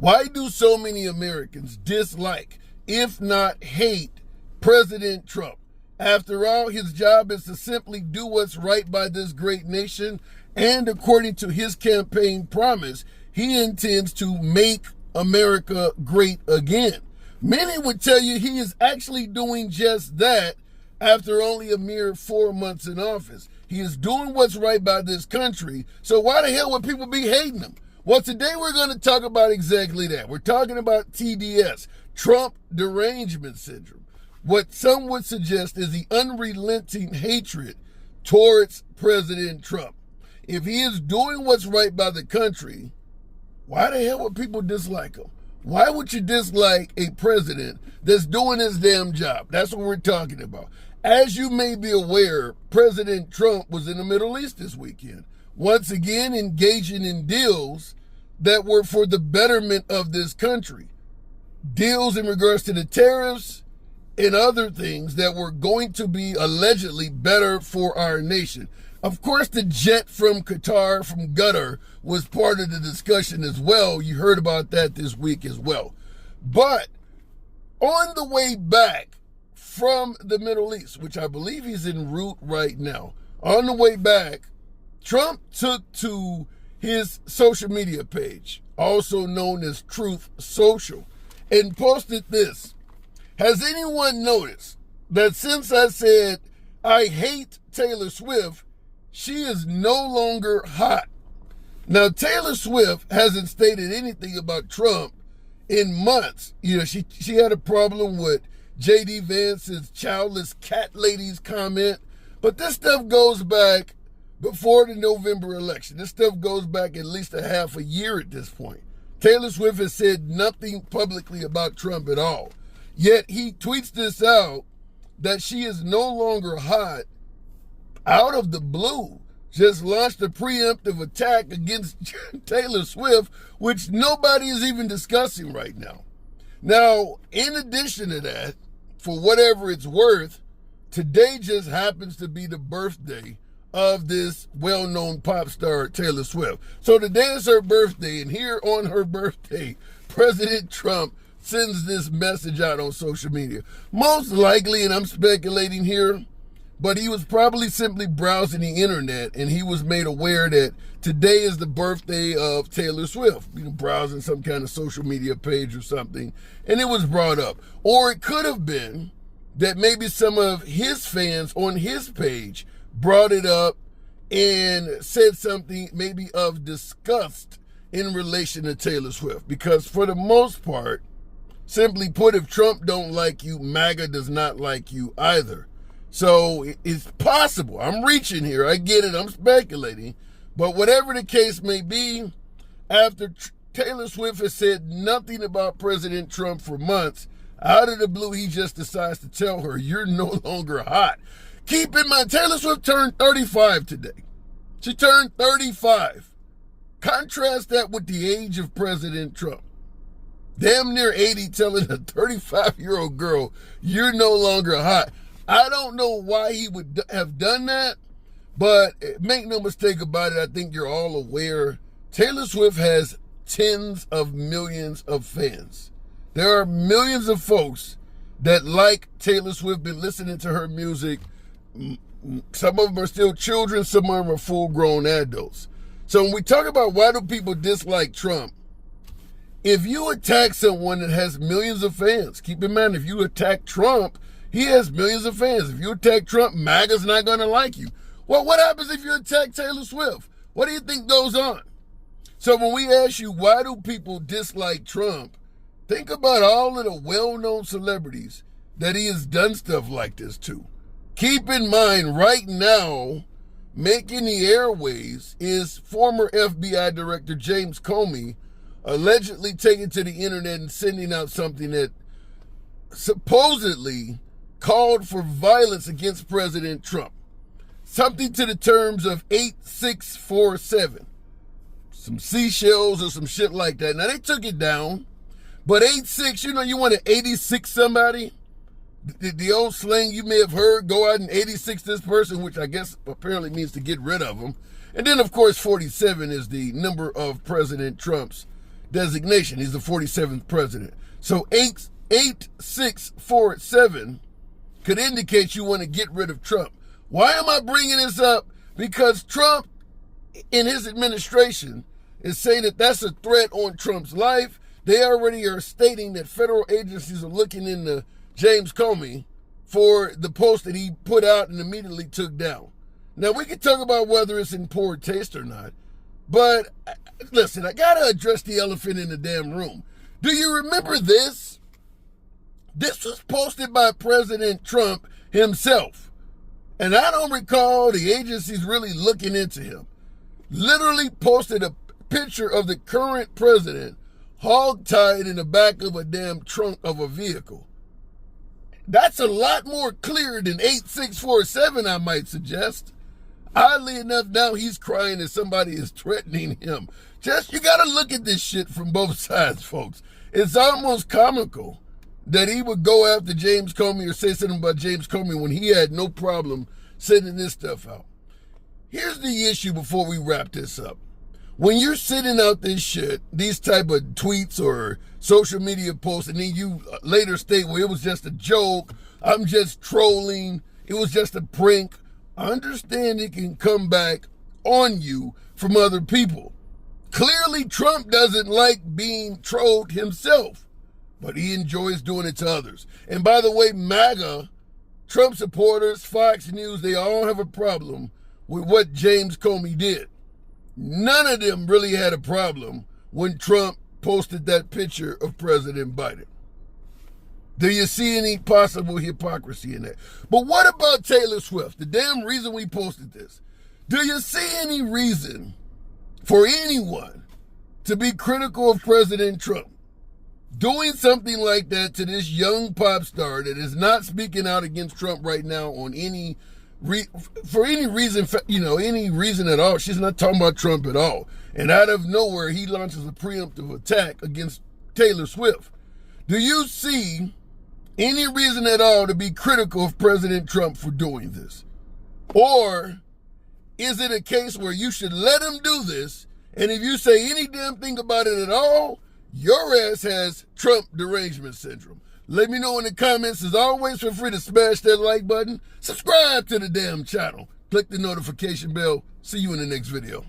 Why do so many Americans dislike, if not hate, President Trump? After all, his job is to simply do what's right by this great nation, and according to his campaign promise, he intends to make America great again. Many would tell you he is actually doing just that after only a mere 4 months in office. He is doing what's right by this country, so why the hell would people be hating him? Well, today we're going to talk about exactly that. We're talking about TDS, Trump Derangement Syndrome. What some would suggest is the unrelenting hatred towards President Trump. If he is doing what's right by the country, why the hell would people dislike him? Why would you dislike a president that's doing his damn job? That's what we're talking about. As you may be aware, President Trump was in the Middle East this weekend, once again engaging in deals that were for the betterment of this country. Deals in regards to the tariffs and other things that were going to be allegedly better for our nation. Of course, the jet from Qatar, from Qatar, was part of the discussion as well. You heard about that this week as well. But on the way back from the Middle East, which I believe he's en route right now, on the way back, Trump took to his social media page, also known as Truth Social, and posted this. Has anyone noticed that since I said I hate Taylor Swift, she is no longer hot? Now, Taylor Swift hasn't stated anything about Trump in months. You know, she had a problem with J.D. Vance's childless cat ladies comment, but this stuff goes back before the November election. This stuff goes back at least a half a year at this point. Taylor Swift has said nothing publicly about Trump at all. Yet he tweets this out that she is no longer hot out of the blue. Just launched a preemptive attack against Taylor Swift, which nobody is even discussing right now. Now, in addition to that, for whatever it's worth, today just happens to be the birthday of this well-known pop star, Taylor Swift. So today is her birthday, and here on her birthday, President Trump sends this message out on social media. Most likely, and I'm speculating here, but he was probably simply browsing the internet, and he was made aware that today is the birthday of Taylor Swift. You know, browsing some kind of social media page or something, and it was brought up. Or it could have been that maybe some of his fans on his page brought it up and said something maybe of disgust in relation to Taylor Swift. Because for the most part, simply put, if Trump don't like you, MAGA does not like you either. So it's possible. I'm reaching here. I get it. I'm speculating. But whatever the case may be, after Taylor Swift has said nothing about President Trump for months, out of the blue, he just decides to tell her, you're no longer hot. Keep in mind, Taylor Swift turned 35 today. She turned 35. Contrast that with the age of President Trump. Damn near 80, telling a 35-year-old girl, you're no longer hot. I don't know why he would have done that, but make no mistake about it, I think you're all aware, Taylor Swift has tens of millions of fans. There are millions of folks that like Taylor Swift, been listening to her music. Some of them are still children, some of them are full-grown adults. So when we talk about why do people dislike Trump, if you attack someone that has millions of fans, keep in mind, if you attack Trump, he has millions of fans. If you attack Trump, MAGA's not going to like you. Well, what happens if you attack Taylor Swift? What do you think goes on? So when we ask you, why do people dislike Trump, think about all of the well-known celebrities that he has done stuff like this to. Keep in mind, right now, making the airways is former FBI Director James Comey, allegedly taking to the internet and sending out something that supposedly called for violence against President Trump. Something to the terms of 8647. Some seashells or some shit like that. Now, they took it down, but 86, you know, you want to 86 somebody? The old slang you may have heard, go out and 86 this person, which I guess apparently means to get rid of them. And then, of course, 47 is the number of President Trump's designation. He's the 47th president. So 8647 could indicate you want to get rid of Trump. Why am I bringing this up? Because Trump, in his administration, is saying that that's a threat on Trump's life. They already are stating that federal agencies are looking into James Comey for the post that he put out and immediately took down. Now, we can talk about whether it's in poor taste or not, but listen, I got to address the elephant in the damn room. Do you remember this? This was posted by President Trump himself, and I don't recall the agencies really looking into him. Literally posted a picture of the current president hog-tied in the back of a damn trunk of a vehicle. That's a lot more clear than 8647, I might suggest. Oddly enough, now he's crying that somebody is threatening him. You got to look at this shit from both sides, folks. It's almost comical that he would go after James Comey or say something about James Comey when he had no problem sending this stuff out. Here's the issue before we wrap this up. When you're sending out this shit, these type of tweets or social media posts, and then you later state, well, it was just a joke, I'm just trolling, it was just a prank, I understand it can come back on you from other people. Clearly, Trump doesn't like being trolled himself, but he enjoys doing it to others. And by the way, MAGA, Trump supporters, Fox News, they all have a problem with what James Comey did. None of them really had a problem when Trump posted that picture of President Biden. Do you see any possible hypocrisy in that? But what about Taylor Swift? The damn reason we posted this. Do you see any reason for anyone to be critical of President Trump? Doing something like that to this young pop star that is not speaking out against Trump right now on any reason, any reason at all. She's not talking about Trump at all. And out of nowhere, he launches a preemptive attack against Taylor Swift. Do you see any reason at all to be critical of President Trump for doing this? Or is it a case where you should let him do this, and if you say any damn thing about it at all, your ass has Trump derangement syndrome? Let me know in the comments. As always, feel free to smash that like button. Subscribe to the damn channel. Click the notification bell. See you in the next video.